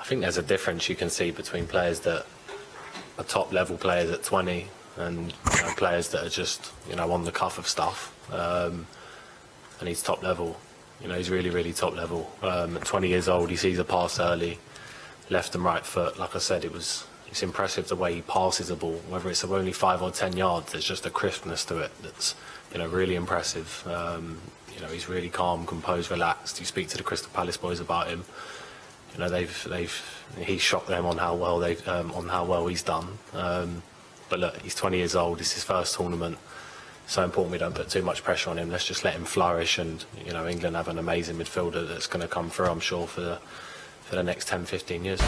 think there's a difference you can see between players that are top level players at 20 and players that are just on the cuff of stuff. And he's top level. He's really, really top level. At 20 years old, he sees a pass early, left and right foot. Like I said, it's impressive the way he passes a ball, whether it's only 5 or 10 yards. There's just a crispness to it that's really impressive. He's really calm, composed, relaxed. You speak to the Crystal Palace boys about him. He's shocked them on how well he's done. But look, he's 20 years old. It's his first tournament. So important we don't put too much pressure on him. Let's just let him flourish, and England have an amazing midfielder that's going to come through, I'm sure, for the next 10-15 years.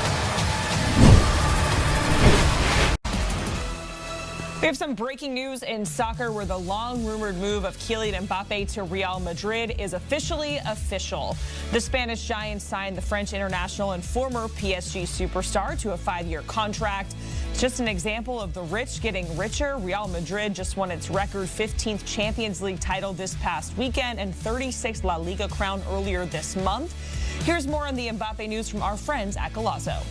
We have some breaking news in soccer where the long-rumored move of Kylian Mbappe to Real Madrid is officially official. The Spanish giant signed the French international and former PSG superstar to a 5-year contract. It's just an example of the rich getting richer. Real Madrid just won its record 15th Champions League title this past weekend and 36th La Liga crown earlier this month. Here's more on the Mbappe news from our friends at Golazo.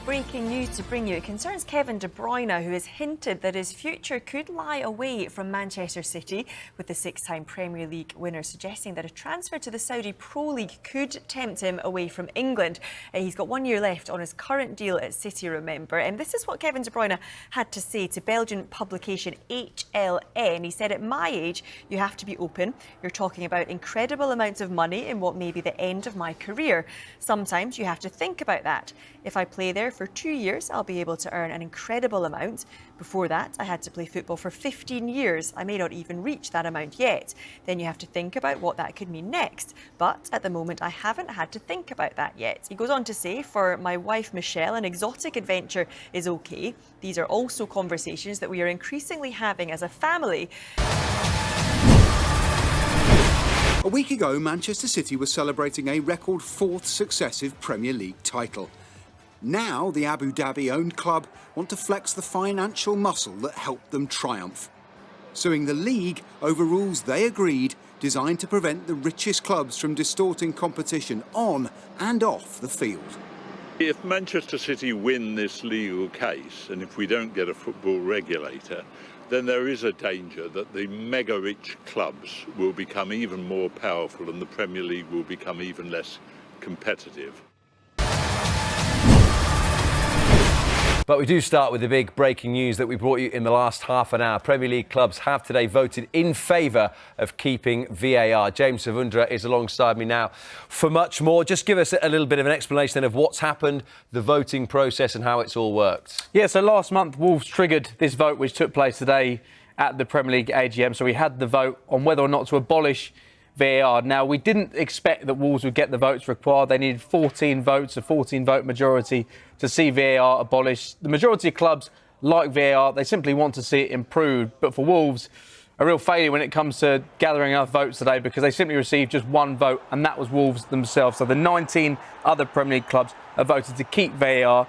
Breaking news to bring you. It concerns Kevin De Bruyne, who has hinted that his future could lie away from Manchester City, with the 6-time Premier League winner suggesting that a transfer to the Saudi Pro League could tempt him away from England. He's got 1 year left on his current deal at City, remember. And this is what Kevin De Bruyne had to say to Belgian publication HLN. He said, "At my age, you have to be open. You're talking about incredible amounts of money in what may be the end of my career. Sometimes you have to think about that. If I play there for 2 years, I'll be able to earn an incredible amount. Before that, I had to play football for 15 years. I may not even reach that amount yet. Then you have to think about what that could mean next. But at the moment, I haven't had to think about that yet." He goes on to say, "For my wife, Michelle, an exotic adventure is okay. These are also conversations that we are increasingly having as a family." A week ago, Manchester City was celebrating a record 4th successive Premier League title. Now, the Abu Dhabi-owned club want to flex the financial muscle that helped them triumph, suing the league over rules they agreed designed to prevent the richest clubs from distorting competition on and off the field. If Manchester City win this legal case, and if we don't get a football regulator, then there is a danger that the mega-rich clubs will become even more powerful and the Premier League will become even less competitive. But we do start with the big breaking news that we brought you in the last half an hour. Premier League clubs have today voted in favour of keeping VAR. James Savundra is alongside me now for much more. Just give us a little bit of an explanation of what's happened, the voting process and how it's all worked. Yeah, so last month Wolves triggered this vote which took place today at the Premier League AGM. So we had the vote on whether or not to abolish VAR. Now, we didn't expect that Wolves would get the votes required. They needed 14 votes, a 14-vote majority, to see VAR abolished. The majority of clubs like VAR. They simply want to see it improved. But for Wolves, a real failure when it comes to gathering enough votes today, because they simply received just one vote, and that was Wolves themselves. So the 19 other Premier League clubs have voted to keep VAR.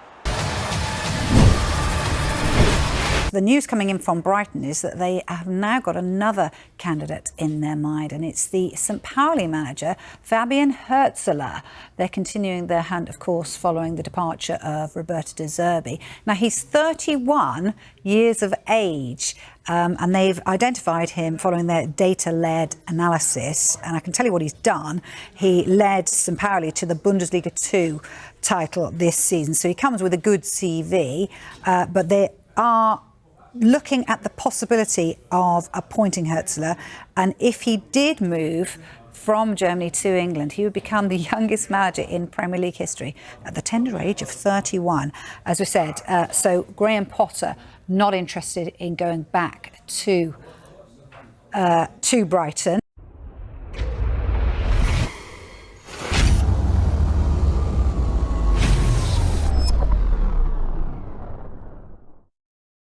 The news coming in from Brighton is that they have now got another candidate in their mind, and it's the St Pauli manager, Fabian Hürzeler. They're continuing their hunt, of course, following the departure of Roberto De Zerbi. Now, he's 31 years of age, and they've identified him following their data-led analysis. And I can tell you what he's done. He led St Pauli to the Bundesliga 2 title this season, so he comes with a good CV, but they are looking at the possibility of appointing Hürzeler, and if he did move from Germany to England, he would become the youngest manager in Premier League history at the tender age of 31. As we said, so Graham Potter not interested in going back to Brighton.